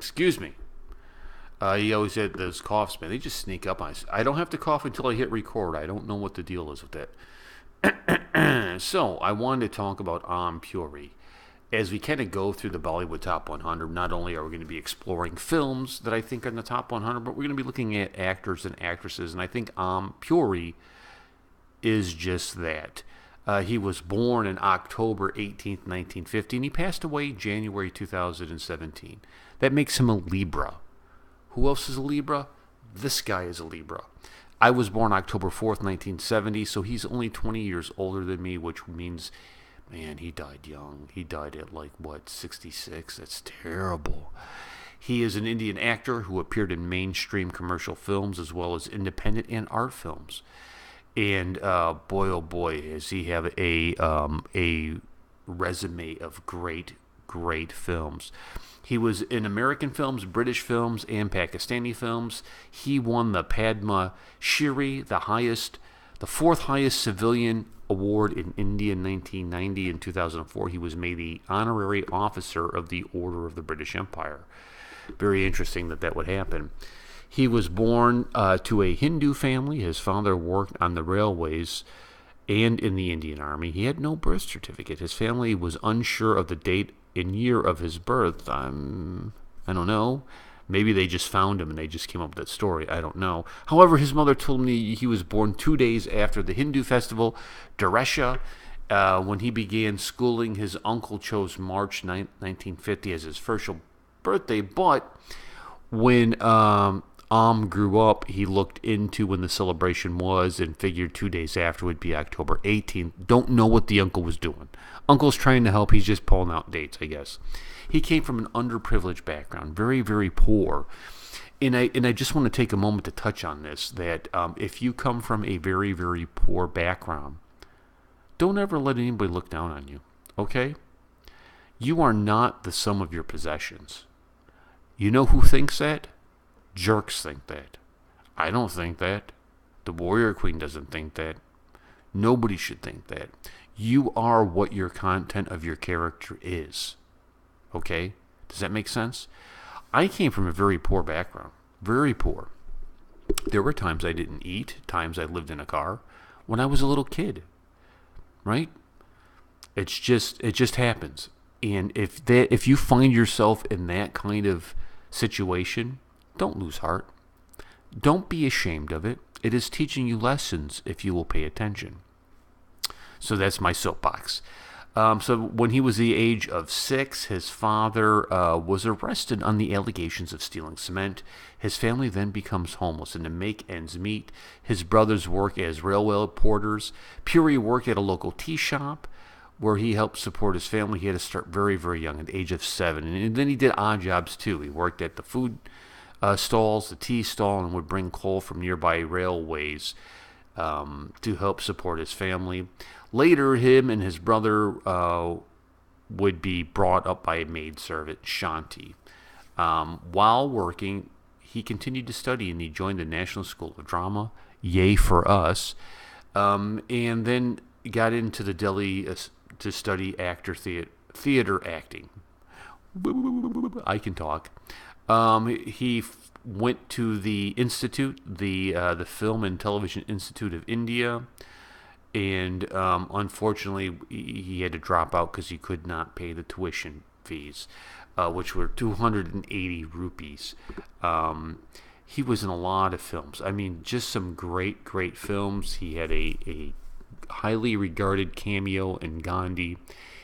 Excuse me. He always had those coughs, man. They just sneak up on us. I don't have to cough until I hit record. I don't know what the deal is with that. So, I wanted to talk about Puri. As we kind of go through the Bollywood Top 100, not only are we going to be exploring films that I think are in the Top 100, but we're going to be looking at actors and actresses. And I think Puri is just that. He was born on October 18th, 1950, and he passed away January 2017. That makes him a Libra. Who else is a Libra? This guy is a Libra. I was born October 4th, 1970, so he's only 20 years older than me, which means, man, he died young. He died at 66? That's terrible. He is an Indian actor who appeared in mainstream commercial films as well as independent and art films. And boy, oh boy, does he have a resume of great films. He was in American films, British films, and Pakistani films. He won the Padma Shri, the fourth highest civilian award in India in 1990. In 2004, he was made the honorary officer of the Order of the British Empire. Very interesting that would happen. He was born to a Hindu family. His father worked on the railways and in the Indian Army. He had no birth certificate. His family was unsure of the date and year of his birth. I don't know. Maybe they just found him and they just came up with that story. I don't know. However, his mother told me he was born 2 days after the Hindu festival, Dussehra. When he began schooling, his uncle chose March 1950 as his first birthday. But when grew up, he looked into when the celebration was and figured 2 days after would be October 18th. Don't know what the uncle was doing. Uncle's trying to help. He's just pulling out dates, I guess. He came from an underprivileged background, very, very poor. And I just want to take a moment to touch on this, that if you come from a very, very poor background, don't ever let anybody look down on you, okay? You are not the sum of your possessions. You know who thinks that? Jerks think that. I don't think that. The Warrior Queen doesn't think that. Nobody should think that. You are what your content of your character is. Okay? Does that make sense? I came from a very poor background. Very poor. There were times I didn't eat, times I lived in a car when I was a little kid. Right? It just happens. And if you find yourself in that kind of situation, don't lose heart. Don't be ashamed of it. It is teaching you lessons if you will pay attention. So that's my soapbox. So when he was the age of 6, his father was arrested on the allegations of stealing cement. His family then becomes homeless, and to make ends meet, his brothers work as railway porters. Puri worked at a local tea shop where he helped support his family. He had to start very, very young, at the age of 7. And then he did odd jobs too. He worked at the food stalls, the tea stall, and would bring coal from nearby railways to help support his family. Later, him and his brother would be brought up by a maidservant, Shanti. While working, he continued to study, and he joined the National School of Drama, yay for us, and then got into the Delhi to study theater acting. I can talk. He went to the Institute, the Film and Television Institute of India, and unfortunately he had to drop out because he could not pay the tuition fees, which were 280 rupees. He was in a lot of films. I mean, just some great films. He had a highly regarded cameo in Gandhi.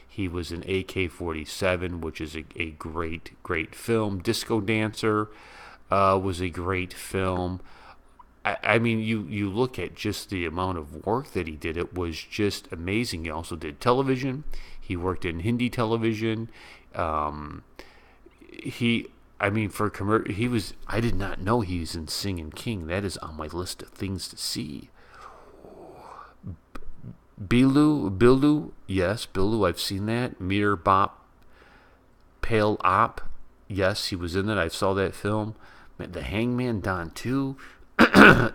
He was in AK-47, which is a great film. Disco Dancer was a great film. I mean, you look at just the amount of work that he did. It was just amazing. He also did television. He worked in Hindi television. I did not know he was in Singing King. That is on my list of things to see. Bilu, yes, Bilu, I've seen that. Mir Bop, Pale Op, yes, he was in that. I saw that film. The Hangman Don 2.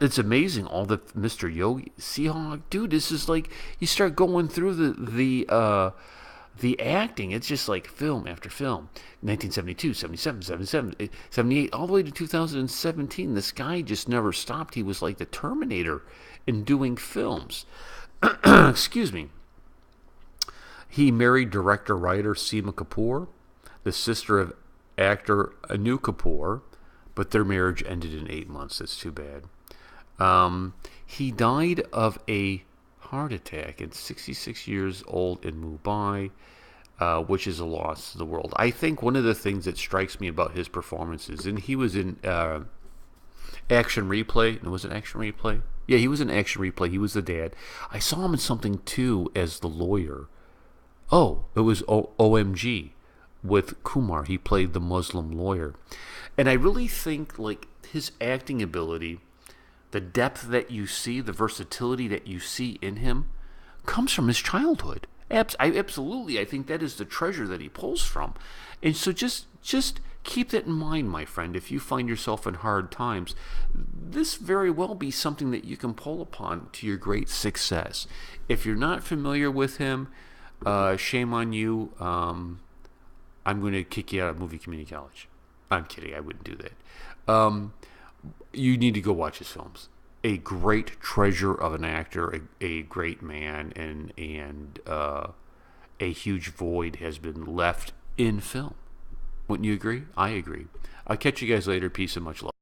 It's amazing, all the Mr. Yogi, Seahawk, dude. This is like you start going through the the acting, it's just like film after film. 1972, 77, 77, 78, all the way to 2017. This guy just never stopped. He was like the Terminator in doing films. Excuse me. He married director-writer Seema Kapoor, the sister of actor Anu Kapoor, but their marriage ended in 8 months. That's too bad. He died of a heart attack at 66 years old in Mumbai, which is a loss to the world. I think one of the things that strikes me about his performances, and he was in Action Replay. No, was it Action Replay? Yeah, he was in Action Replay. He was the dad. I saw him in something too as the lawyer. Oh, it was OMG with Kumar. He played the Muslim lawyer. And I really think like his acting ability, the depth that you see, the versatility that you see in him, comes from his childhood. Absolutely, I think that is the treasure that he pulls from. And so just keep that in mind, my friend. If you find yourself in hard times, this very well be something that you can pull upon to your great success. If you're not familiar with him, shame on you. I'm going to kick you out of movie community college. I'm kidding. I wouldn't do that. You need to go watch his films. A great treasure of an actor, a great man, and a huge void has been left in film. Wouldn't you agree? I agree. I'll catch you guys later. Peace and much love.